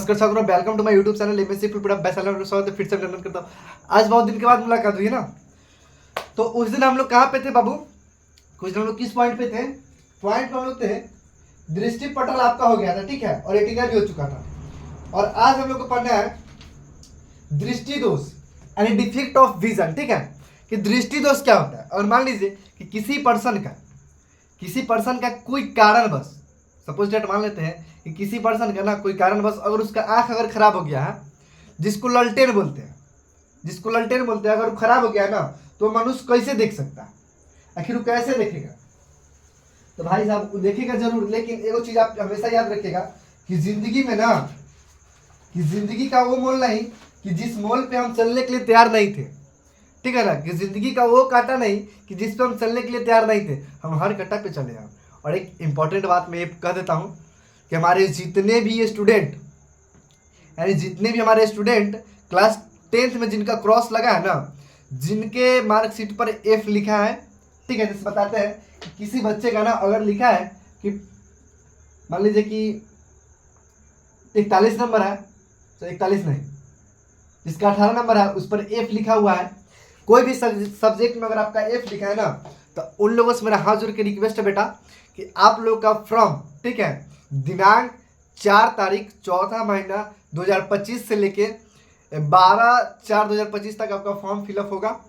नमस्कार छात्रों, welcome to my YouTube channel MSc Phulpura bachelor स्वागत है। फिर से अभिनंदन करता हूँ। आज बहुत दिन के बाद मुलाकात हुई ना, तो उस दिन हम लोग कहाँ पे थे बाबू? कुछ दिन हम लोग किस पॉइंट पे थे? पॉइंट पे हम लोग थे, दृष्टि पटल आपका हो गया था, ठीक है, और रेटिना भी हो चुका था। और आज हम लोग को पढ़ना है दृष्टि दोष यानी डिफेक्ट ऑफ विजन, ठीक है, कि दृष्टि दोष क्या होता है। और मान लीजिए कि किसी पर्सन का कोई कारणवश, सपोज डेट मान लेते हैं कि किसी पर्सन का ना कोई कारणवश अगर उसका आंख अगर खराब हो गया है, जिसको ललटेन बोलते हैं, अगर वो खराब हो गया है ना, तो मनुष्य कैसे देख सकता है? आखिर वो कैसे देखेगा? तो भाई साहब वो देखेगा जरूर, लेकिन एक चीज आप हमेशा याद रखिएगा कि जिंदगी में ना, कि जिंदगी का वो मोल नहीं कि जिस मोल पे हम चलने के लिए तैयार नहीं थे, ठीक है ना, कि जिंदगी का वो कांटा नहीं कि जिस पे हम चलने के लिए तैयार नहीं थे, हम हर कट्टा पे चले हैं। और एक इंपॉर्टेंट बात मैं ये कह देता हूँ कि हमारे जितने भी स्टूडेंट क्लास 10th में जिनका क्रॉस लगा है ना, जिनके मार्कशीट पर F लिखा है, ठीक है, जैसे बताते हैं कि किसी बच्चे का ना अगर लिखा है कि मान लीजिए कि 41 नंबर है, तो 41 नहीं, जिसका 18 नंबर है उस पर F लिखा हुआ है, कोई भी सब्जेक्ट में अगर आपका F लिखा है ना, तो उन लोगों से मेरा हाथ जोड़ के रिक्वेस्ट है बेटा कि आप लोग का फॉर्म, ठीक है, दिनांक 4 तारीख 4था महीना 2025 से लेके 12/4/2025 तक आपका फॉर्म फिलअप होगा।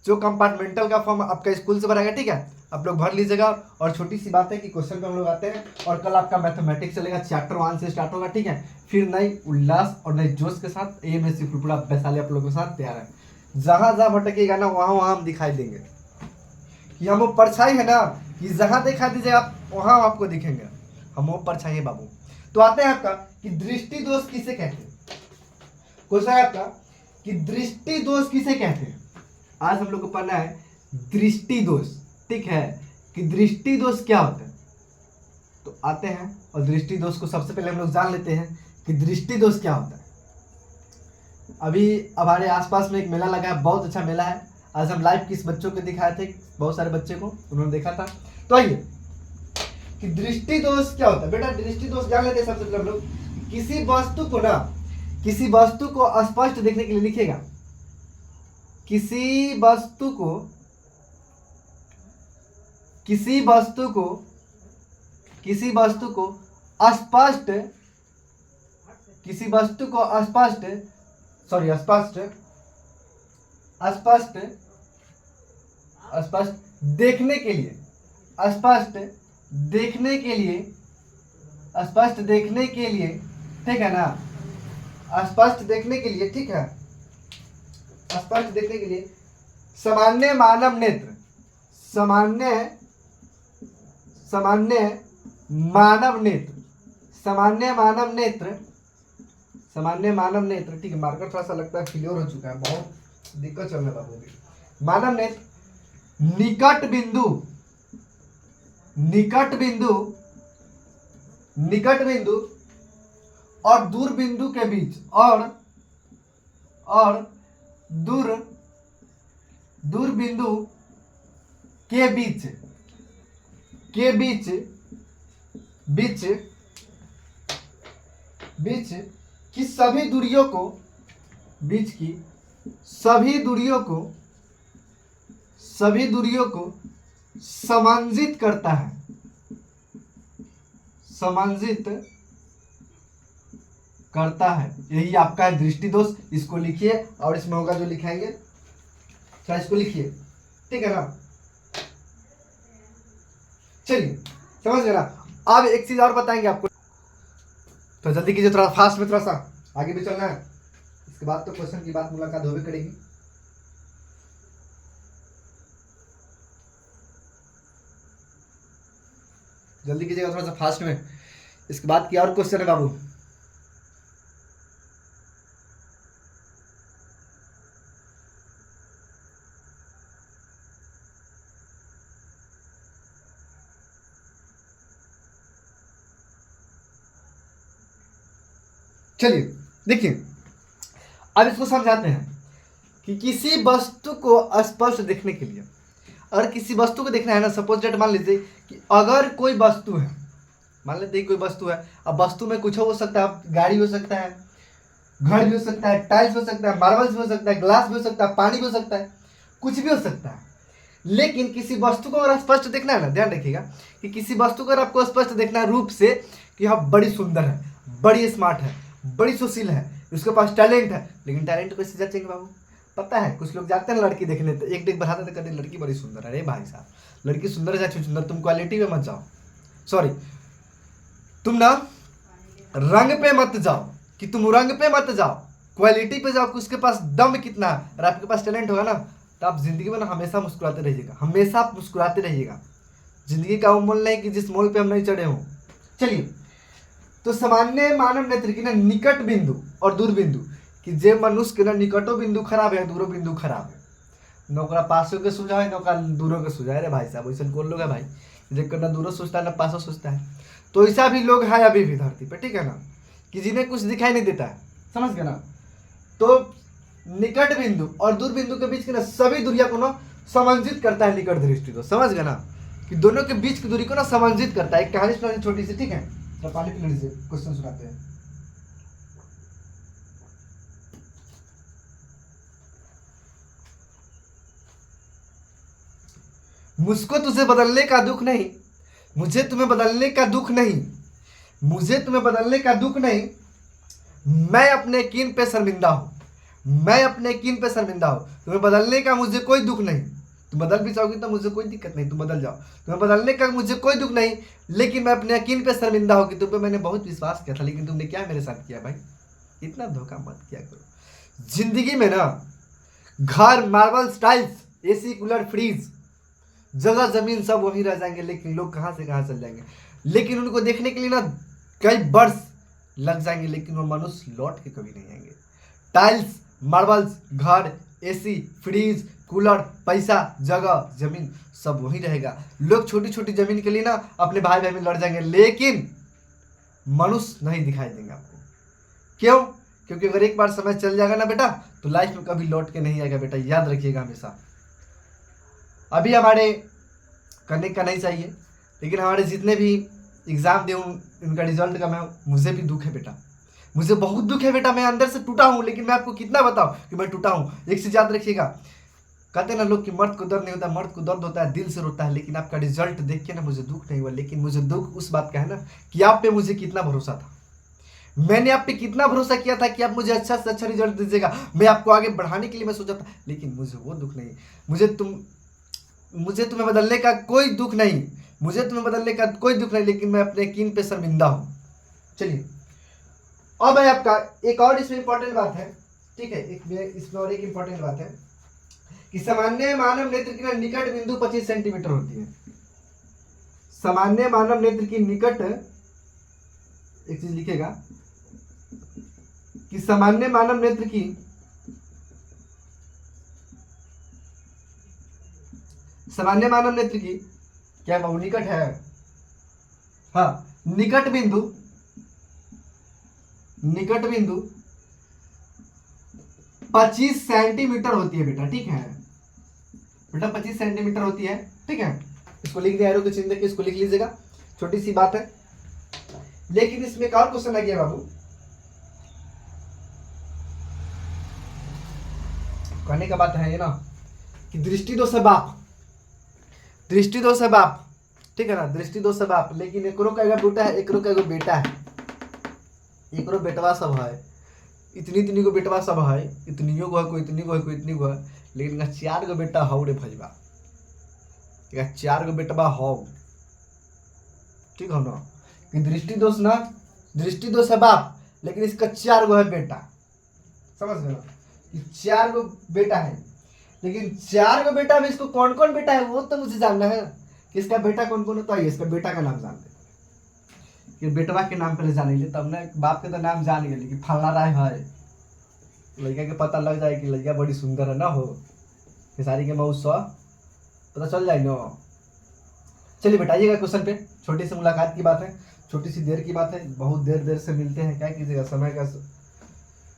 जो कंपार्टमेंटल का फॉर्म आपका स्कूल से भराएगा, ठीक है, आप लोग भर लीजिएगा। और छोटी सी बात है कि क्वेश्चन पे हम लोग आते हैं, और कल आपका मैथमेटिक्स चलेगा, चैप्टर 1 से स्टार्ट होगा, ठीक है। फिर नई उल्लास और नई जोश के साथ एमएससी फुलपुरा वैशाली आप लोगों के साथ तैयार है। जहाँ जहाँ भटकेगा ना, वहाँ हम दिखाई देंगे कि हम वो परछाई है ना, कि जहाँ दिखा दीजिए आप वहाँ आपको दिखेंगे, हम वो परछाई है बाबू। तो आते हैं आपका कि दृष्टि दोष किसे कहते हैं। क्वेश्चन है आपका कि दृष्टि दोष किसे कहते हैं। आज हम लोग को पढ़ना है दृष्टि दोष, ठीक है, कि दृष्टि दोष क्या होता है। तो आते हैं और दृष्टि दोष को सबसे पहले हम लोग जान लेते हैं कि दृष्टि दोष क्या होता है। अभी हमारे आसपास में एक मेला लगा है, बहुत अच्छा मेला है। आज हम लाइव किस बच्चों को दिखाए थे, बहुत सारे बच्चे को उन्होंने देखा था। तो आइए कि दृष्टि दोष क्या होता है। बेटा दृष्टि दोष जान लेते हैं सबसे पहले हम लोग। किसी वस्तु को स्पष्ट देखने के लिए लिखिएगा, किसी वस्तु को स्पष्ट देखने के लिए, ठीक है ना, स्पष्ट देखने के लिए, ठीक है, स्पष्ट देखने के लिए सामान्य मानव नेत्र, ठीक है, मार्कर थोड़ा सा लगता है फ्लोर हो चुका है, बहुत दिक्कत चल रहा है बाबू। मानव नेत्र निकट बिंदु और दूर बिंदु के बीच, और दूर बिंदु के बीच की सभी दूरियों को समंजित करता है, यही आपका है दृष्टि दोष। इसको लिखिए और इसमें होगा जो लिखाएंगे, क्या इसको लिखिए, ठीक है ना। चलिए समझ गए ना। अब एक चीज और बताएंगे आपको, तो जल्दी कीजिए, थोड़ा फास्ट में, थोड़ा सा आगे भी चलना है। इसके बाद तो क्वेश्चन की बात मुलाकात हो भी करेगी। जल्दी कीजिएगा थोड़ा सा फास्ट में, इसके बाद क्या और क्वेश्चन है बाबू। चलिए देखिए, अब इसको समझाते हैं कि किसी वस्तु को स्पष्ट देखने के लिए, अगर किसी वस्तु को देखना है ना, सपोज डेट मान लीजिए कि अगर कोई वस्तु है, मान लेते हैं कोई वस्तु है, अब वस्तु में कुछ हो सकता है, गाड़ी हो सकता है, घर भी हो सकता है, टाइल्स हो सकता है, मार्बल्स भी हो सकता है, ग्लास भी हो सकता है, पानी भी हो सकता है, कुछ भी हो सकता है। लेकिन किसी वस्तु को अगर स्पष्ट देखना है ना, ध्यान रखिएगा कि किसी वस्तु को अगर आपको स्पष्ट देखना है रूप से कि हाँ बड़ी सुंदर है, बड़ी स्मार्ट है, बड़ी सुशील है, उसके पास टैलेंट है, लेकिन टैलेंट को कैसे जांचेंगे बाबू? पता है कुछ लोग जाते हैं लड़की देखने, तो एक देख बढ़ाते कहते लड़की बड़ी सुंदर है। अरे भाई साहब, लड़की सुंदर है चाहे सुंदर, तुम क्वालिटी में मत जाओ, सॉरी तुम ना रंग पे मत जाओ, कि तुम रंग पे मत जाओ, क्वालिटी पे जाओ कि उसके पास दम कितना है। और आपके पास टैलेंट होगा ना तो आप जिंदगी में ना हमेशा मुस्कुराते रहिएगा, हमेशा आप मुस्कुराते रहिएगा। जिंदगी का वो मोल नहीं कि जिस मोल पे हम नहीं चढ़े हों। चलिए, तो सामान्य मानव नेत्र की ना निकट बिंदु और दूर बिंदु, कि जे मनुष्य के ना निकटो बिंदु खराब है, दूरो बिंदु खराब है, नौकरा पासों के सुझाव है, नौका दूरों के सुझाव है। अरे भाई साहब, ऐसा कौन लोग है भाई जिनका ना दूरों सोचता है ना पासों सोचता है? तो ऐसा भी लोग है अभी भी धरती पे, ठीक है ना, कि जिन्हें कुछ दिखाई नहीं देता है, समझ गए ना। तो निकट बिंदु और दूर बिंदु के बीच की ना सभी दूरिया को ना समंजित करता है निकट दृष्टि को, समझ गए ना, कि दोनों के बीच की दूरी को ना समंजित करता है। एक कहानी सुनानी छोटी सी, ठीक है, तो पानी पी लीजिए, क्वेश्चन सुनाते हैं। मुझको तुझे बदलने का दुख नहीं, मुझे तुम्हें बदलने का दुख नहीं, मुझे तुम्हें बदलने का दुख नहीं, मैं अपने कीन पे शर्मिंदा हूं, मैं अपने कीन पे शर्मिंदा हूं। तुम्हें बदलने का मुझे कोई दुख नहीं, तुम बदल भी जाओगी तो मुझे कोई दिक्कत नहीं, तुम बदल जाओ। तुम्हें बदलने का मुझे कोई दुख नहीं, लेकिन मैं अपने यकीन पे शर्मिंदा हूं कि तुम पे मैंने बहुत विश्वास किया था, लेकिन तुमने क्या मेरे साथ किया भाई? इतना धोखा मत किया करो। जिंदगी में ना घर, marble, tiles, AC, cooler, fridge, जगह जमीन सब वहीं रह जाएंगे, लेकिन लोग कहाँ से कहाँ चल जाएंगे, लेकिन उनको देखने के लिए ना कई वर्ष लग जाएंगे, लेकिन वो मनुष्य लौट के कभी नहीं आएंगे। टाइल्स, मार्बल्स, घर, एसी, फ्रिज, कूलर, पैसा, जगह, जमीन सब वहीं रहेगा। लोग छोटी छोटी जमीन के लिए ना अपने भाई बहन में लड़ जाएंगे, लेकिन मनुष्य नहीं दिखाई देंगे आपको। क्यों? क्योंकि अगर एक बार समय चल जाएगा ना बेटा, तो लाइफ में कभी लौट के नहीं आएगा बेटा, याद रखिएगा हमेशा। अभी हमारे करने का नहीं चाहिए, लेकिन हमारे जितने भी एग्जाम दे उनका रिजल्ट का मुझे भी दुख है बेटा, मुझे बहुत दुख है बेटा। मैं अंदर से टूटा हूँ, लेकिन मैं आपको कितना बताऊँ कि मैं टूटा हूँ। एक चीज याद रखिएगा, कहते हैं ना लोग कि मर्द को दर्द नहीं होता, मर्द को दर्द होता है दिल से रोता है। लेकिन आपका रिजल्ट देख के ना मुझे दुख नहीं हुआ, लेकिन मुझे दुख उस बात का है ना कि आप पे मुझे कितना भरोसा था, मैंने आप पे कितना भरोसा किया था कि आप मुझे अच्छा से अच्छा रिजल्ट दीजिएगा, मैं आपको आगे बढ़ाने के लिए मैं सोचा था। लेकिन मुझे वो दुख नहीं, मुझे तुम्हें बदलने का कोई दुख नहीं, मुझे तुम्हें बदलने का कोई दुख नहीं, लेकिन मैं अपने यकीन पे शर्मिंदा हूं। चलिए, अब है आपका एक और इसमें इंपॉर्टेंट बात है, ठीक है, इसमें और एक इंपॉर्टेंट बात है कि सामान्य मानव नेत्र की निकट बिंदु 25 सेंटीमीटर होती है। सामान्य मानव नेत्र की निकट, एक चीज लिखेगा कि सामान्य मानव नेत्र की क्या बाबू निकट है? हाँ, निकट बिंदु 25 सेंटीमीटर होती है बेटा, ठीक है बेटा, 25 सेंटीमीटर होती है, ठीक है। इसको लिख दिया, एरो के चिन्ह देके इसको लिख लीजिएगा, छोटी सी बात है। लेकिन इसमें एक और क्वेश्चन आ गया बाबू, कहने का बात है ये ना कि दृष्टि दोष है बाप, ठीक है ना, दृष्टि दोष है बाप, लेकिन एकरो का एगो बेटा है, एकरो का एगो बेटा है, एकरो बेटवा सब है, इतनी को बेटवा सब है, इतनियो को है, कोई इतनी को है, कोई इतनी को है, लेकिन 4 गो बेटा हौ रे भजवा, 4 गो बेटवा हौ, ठीक है ना, कि दृष्टि दोष है बाप, लेकिन इसका 4 गो है बेटा, समझ गए ना, 4 गो बेटा है, लेकिन 4 गो बेटा में इसको कौन कौन बेटा है वो तो मुझे जानना है कि इसका बेटा कौन कौन होता है। इसका बेटा का नाम जान ले, कि बेटवा के नाम पहले जान ले, तब ना बाप के तो नाम जान गए, कि फलना राय है, लड़का के पता लग जाए कि लड़का बड़ी सुंदर है ना हो, खेसारी के मऊ सौ पता चल जाए ना। चलिए बेटा, आइएगा क्वेश्चन पे, छोटी सी मुलाकात की बात है, छोटी सी देर की बात है, बहुत देर से मिलते हैं, क्या कीजिएगा समय का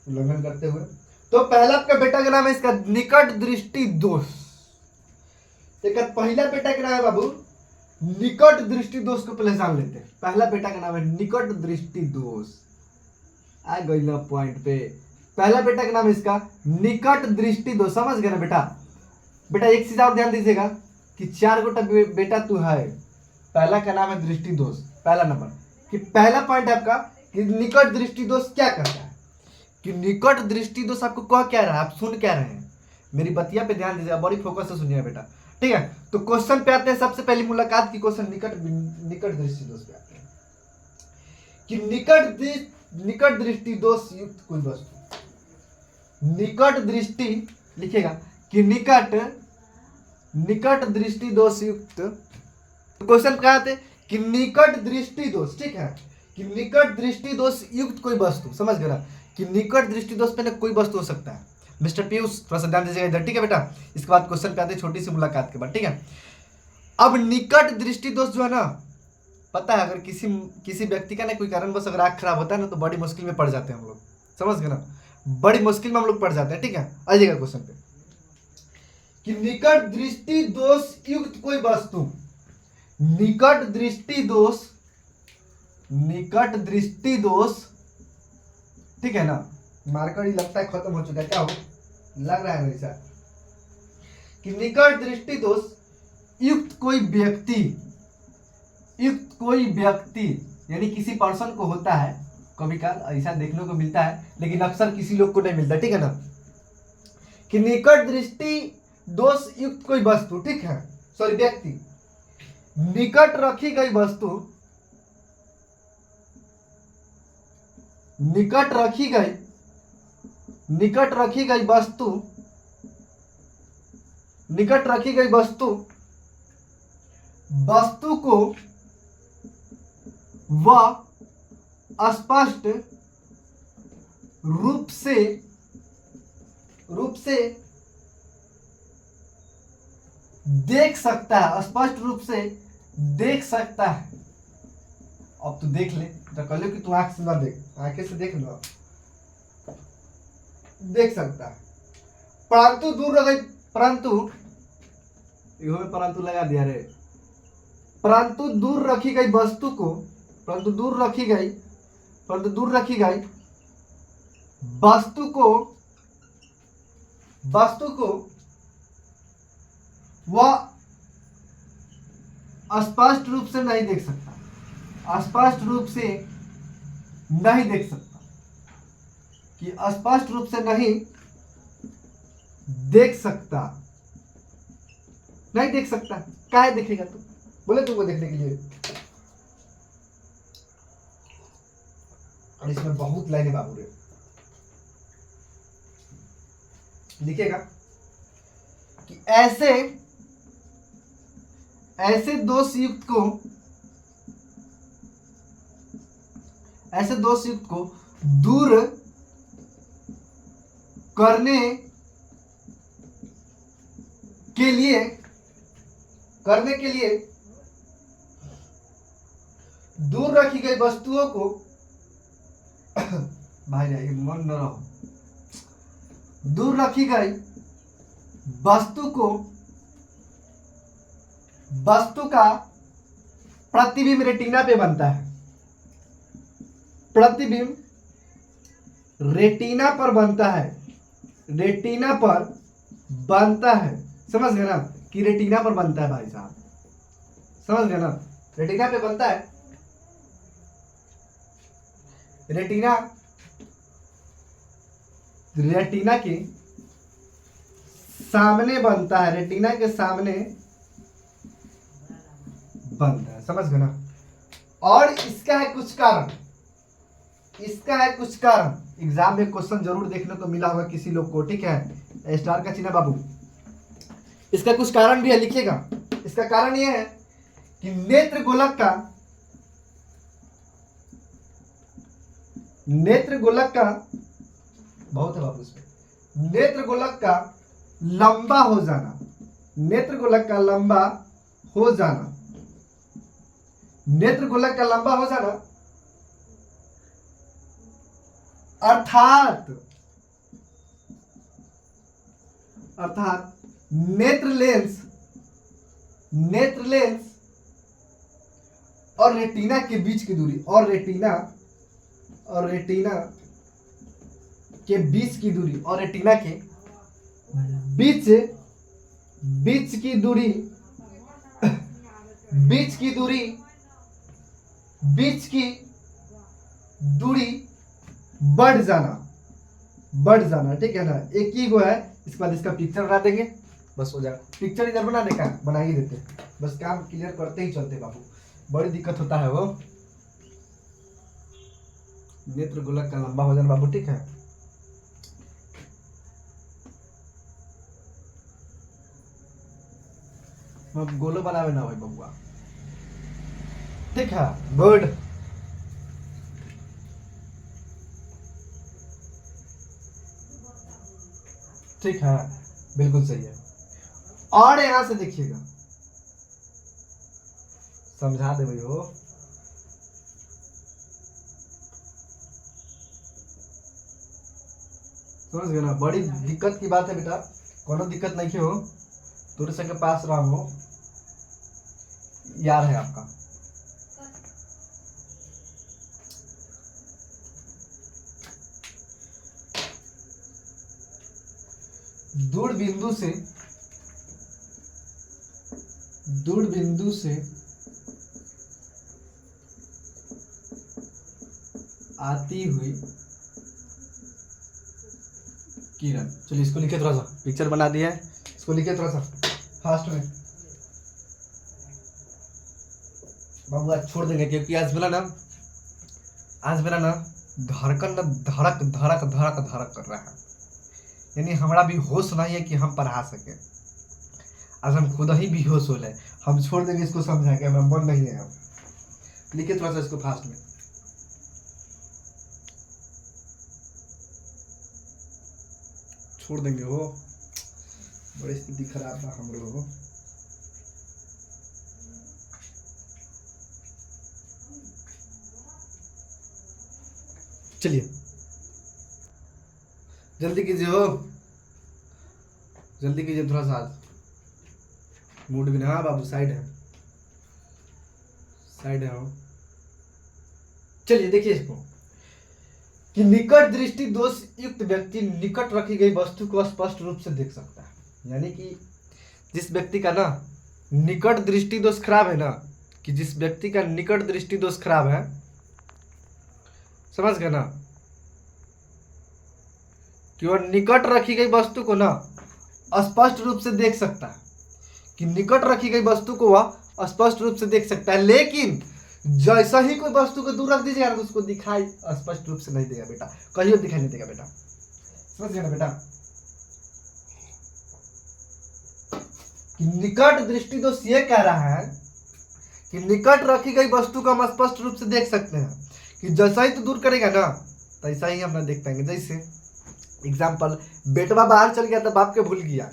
उल्लंघन करते हुए। तो पहला आपका बेटा का नाम है इसका निकट दृष्टि दोष, एक पहला बेटा का नाम है बाबू निकट दृष्टि दोष को पहले जान लेते हैं। पहला बेटा का नाम है निकट दृष्टि दोष। आ गई ना पॉइंट पे। पहला बेटा का नाम है इसका निकट दृष्टि दोष। समझ गए ना बेटा? बेटा एक चीज और ध्यान दीजिएगा कि 4 गोटा बेटा तू है। पहला का नाम है दृष्टि दोष। पहला नंबर कि पहला पॉइंट है आपका कि निकट दृष्टि दोष क्या करता है, कि निकट दृष्टि दोष आपको कह क्या रहा है, आप सुन क्या रहे हैं, मेरी बतिया पे ध्यान दीजिएगा, बड़ी फोकस से सुनिएगा बेटा, ठीक है? तो क्वेश्चन पे आते हैं। सबसे पहली मुलाकात की क्वेश्चन निकट दृष्टि दोष पे आते हैं कि निकट दृष्टि दोष युक्त कोई वस्तु। निकट दृष्टि लिखिएगा कि निकट दृष्टि दोष युक्त। क्वेश्चन क्या आते कि निकट दृष्टि दोष, ठीक है, कि निकट दृष्टि दोष युक्त कोई वस्तु। समझ गए ना कि निकट दृष्टि दोष पे ना कोई वस्तु हो सकता है। मिस्टर पीयूष थोड़ा सा ध्यान दीजिएगा इधर, ठीक है बेटा? इसके बाद क्वेश्चन पे आते हैं छोटी सी मुलाकात के बाद, ठीक है? अब निकट दृष्टि दोष जो है ना, पता है अगर किसी व्यक्ति का ना कोई कारणवश अगर आँख खराब होता है ना तो बड़ी मुश्किल में पड़ जाते हैं हम लोग। समझ गए ना? बड़ी मुश्किल में हम लोग पड़ जाते हैं, ठीक है? आ जाइएगा क्वेश्चन पे कि निकट दृष्टि दोष युक्त कोई वस्तु। निकट दृष्टि दोष, ठीक है ना? मार्कर ही लगता है खत्म हो चुका है, क्या हो लग रहा है मेरे साथ कि निकट दृष्टि दोष युक्त कोई व्यक्ति यानी किसी पर्सन को होता है। कभी काल ऐसा देखने को मिलता है लेकिन अक्सर किसी लोग को नहीं मिलता, ठीक है ना? कि निकट दृष्टि दोष युक्त कोई वस्तु, ठीक है, सॉरी व्यक्ति, निकट रखी गई वस्तु, निकट रखी गई वस्तु को वह स्पष्ट रूप से देख सकता है, स्पष्ट रूप से देख सकता है। अब तू देख ले तो कह लो कि तू आंख से ना देख, आंखें से देख लो, देख सकता है, परंतु दूर रह गई, परंतु लगा दिया रे, परंतु दूर रखी गई वस्तु को, परंतु दूर रखी गई वस्तु को वह स्पष्ट रूप से नहीं देख सकता, स्पष्ट रूप से नहीं देख सकता, कि स्पष्ट रूप से नहीं देख सकता, नहीं देख सकता। काहे देखेगा तू? बोले तुमको देखने के लिए। और इसमें बहुत लाइनें बाबू रे, लिखेगा कि ऐसे दोष युक्त को दूर करने के लिए दूर रखी गई वस्तुओं को भाई मन न रहो, दूर रखी गई वस्तु का प्रतिबिंब रेटिना पे बनता है, प्रतिबिंब रेटिना पर बनता है, रेटिना पर बनता है। समझ गए ना कि रेटिना पर बनता है भाई साहब, समझ गए ना? रेटिना पे बनता है, रेटिना के सामने बनता है, रेटिना के सामने बनता है। समझ गए ना? और इसका है कुछ कारण, एग्जाम में क्वेश्चन जरूर देखने को मिला होगा किसी लोग को, ठीक है? स्टार का चिन्ह बाबू, इसका कुछ कारण भी है, लिखिएगा। इसका कारण यह है कि नेत्र गोलक का बहुत है बाबू इसमें, नेत्र गोलक का लंबा हो जाना, अर्थात नेत्र लेंस और रेटिना के बीच की दूरी, और रेटिना के बीच की दूरी, और रेटिना के बीच बीच की दूरी बीच की दूरी बीच की दूरी बढ़ जाना, ठीक है ना। एक ही वो है, इसके बाद इसका पिक्चर बना देंगे, बस हो जाएगा। पिक्चर इधर बना देगा, बना ही देते, बस काम क्लियर करते ही चलते बाबू, बड़ी दिक्कत होता है वो। नेत्र गोलक का लंबा हो जाना बाबू, ठीक है। अब गोलो बनावे ना भाई बबुआ, ठीक है, गुड। ठीक है, बिल्कुल सही है। और यहां से देखिएगा, समझा दे भाई हो। समझ गए ना, बड़ी दिक्कत की बात है बेटा, कोनो दिक्कत नहीं हो, दूर से के पास रहा हो, यार है आपका। दूर बिंदु से आती हुई किरण, चलिए इसको लिखे, थोड़ा सा पिक्चर बना दिया है, इसको लिखे थोड़ा सा फास्ट में बाबू, आज छोड़ देंगे क्योंकि आज मेरा ना धड़कन ना धड़क धड़क धड़क धड़क कर रहा है, यानी हमारा भी होश नहीं है कि हम पढ़ा सके, आज हम खुद ही बेहोश हो रहे, हम छोड़ देंगे इसको, समझा के हमारा मन नहीं है। अब लिखिए थोड़ा सा इसको फास्ट में, छोड़ देंगे वो, बड़ी स्थिति खराब है हम लोगों। चलिए जल्दी कीजिए हो, जल्दी कीजिए थोड़ा सा, आज मूड भी नहीं। हाँ बाबू, साइड है हो। चलिए देखिए इसको, कि निकट दृष्टि दोष युक्त व्यक्ति निकट रखी गई वस्तु को स्पष्ट रूप से देख सकता है, यानी कि जिस व्यक्ति का ना निकट दृष्टि दोष खराब है ना, कि जिस व्यक्ति का निकट दृष्टि दोष खराब है, समझ गए ना, कि वह निकट रखी गई वस्तु को ना स्पष्ट रूप से देख सकता है, कि निकट रखी गई वस्तु को वह स्पष्ट रूप से देख सकता है, लेकिन जैसा ही कोई वस्तु को दूर रख दीजिएगा तो उसको दिखाई स्पष्ट रूप से नहीं देगा बेटा, कहीं दिखाई नहीं देगा बेटा, समझ गए ना बेटा। कि निकट दृष्टि दोष ये कह रहा है कि निकट रखी गई वस्तु को हम स्पष्ट रूप से देख सकते हैं, कि जैसा ही तो दूर करेगा ना तैसा ही हम ना देख पाएंगे। जैसे एग्जाम्पल, बेटवा बाहर चल गया तो बाप के भूल गया,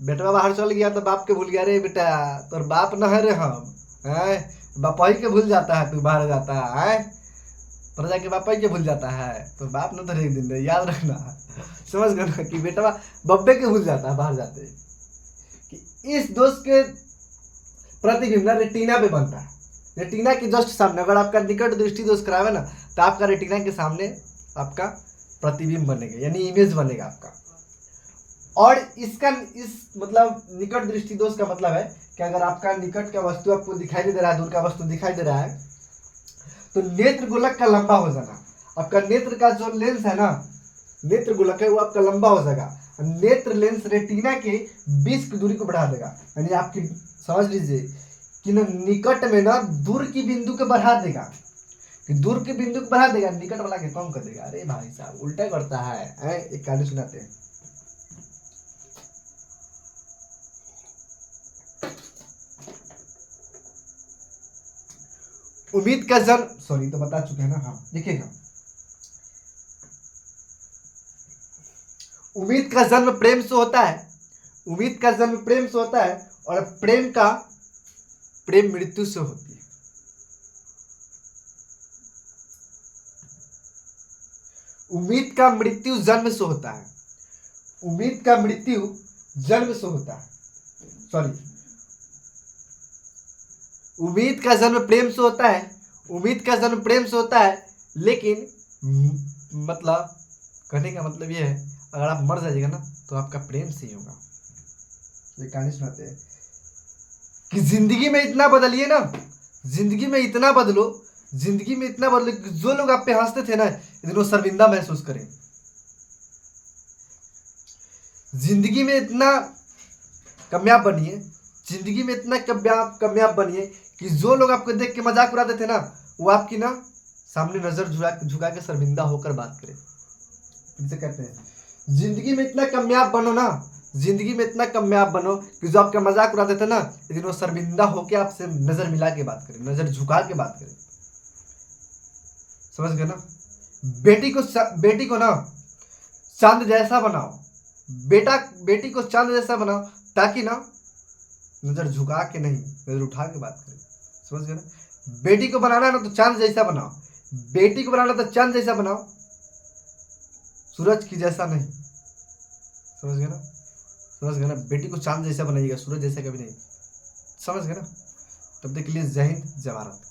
बेटवा बाहर चल गया तो बाप के भूल गया, रे बेटा तोर बाप न है रे, हम है बापाई के भूल जाता है, तू बाहर जाता है पर जाके बापाई के भूल जाता है, तो बाप न तो एक दिन रे, याद रखना, समझ गए ना, कि बेटवा बब्बे के भूल जाता है बाहर जाते, कि इस दोष के प्रतिबिंब ना रेटिना पे बनता है, रेटिना के जस्ट सामने, अगर आपका निकट दृष्टि दोष खराब है ना तो आपका रेटिना के सामने आपका प्रतिबिंब बनेगा, यानी इमेज बनेगा आपका। और इसका इस मतलब निकट दृष्टि दोष का मतलब है कि अगर आपका निकट का वस्तु आपको दिखाई दे रहा है, दूर का वस्तु दिखाई दे रहा है, तो नेत्र गोलक का लंबा हो जाना, आपका नेत्र का जो लेंस है ना, नेत्र गोलक है वो आपका लंबा हो जाएगा, नेत्र लेंस रेटिना के बीच की दूरी को बढ़ा देगा, यानी आपकी समझ लीजिए कि ना निकट में ना दूर की बिंदु को बढ़ा देगा, कि दूर के बिंदु को बढ़ा देगा, निकट वाला के कम कर देगा। अरे भाई साहब उल्टा करता है, एक कहानी सुनाते हैं। उम्मीद का जन्म, सॉरी तो बता चुके हैं ना, हाँ देखिएगा, उम्मीद का जन्म प्रेम से होता है, उम्मीद का जन्म प्रेम से होता है, और प्रेम मृत्यु से होती है। उम्मीद का मृत्यु जन्म से होता है, उम्मीद का मृत्यु जन्म से होता है, सॉरी उम्मीद का जन्म प्रेम से होता है, उम्मीद का जन्म प्रेम से होता है, लेकिन मतलब कहने का मतलब ये है, अगर आप मर जाइएगा ना तो आपका प्रेम से ही होगा। ये कहानी सुनाते हैं कि जिंदगी में इतना बदलिए ना, जिंदगी में इतना बदलो, जिंदगी में इतना बदलो कि जो लोग आप पे हंसते थे ना लेकिन वो शर्मिंदा महसूस करें। जिंदगी में इतना कामयाब बनिए, जिंदगी में इतना कामयाब बनिए कि जो लोग आपको देख के मजाक उड़ाते थे ना वो आपकी ना सामने नजर झुका के शर्मिंदा होकर बात करें। फिर से कहते हैं जिंदगी में इतना कामयाब बनो ना, जिंदगी में इतना कामयाब बनो कि जो आपका मजाक उड़ाते थे ना लेकिन वो शर्मिंदा होकर आपसे नजर मिला के बात करें, नजर झुका के बात करें। समझ गए ना? बेटी को ना चांद जैसा बनाओ, बेटी को चांद जैसा बनाओ ताकि ना नजर झुका के नहीं, नजर उठा के बात करें। समझ गए ना? बेटी को बनाना है ना तो चांद जैसा बनाओ, बेटी को बनाना तो चांद जैसा बनाओ, सूरज की जैसा नहीं। समझ गए ना? समझ गए ना? बेटी को चांद जैसा बनाइएगा, सूरज जैसा कभी नहीं। समझ गए ना? तब तक के लिए जय हिंद, जय भारत।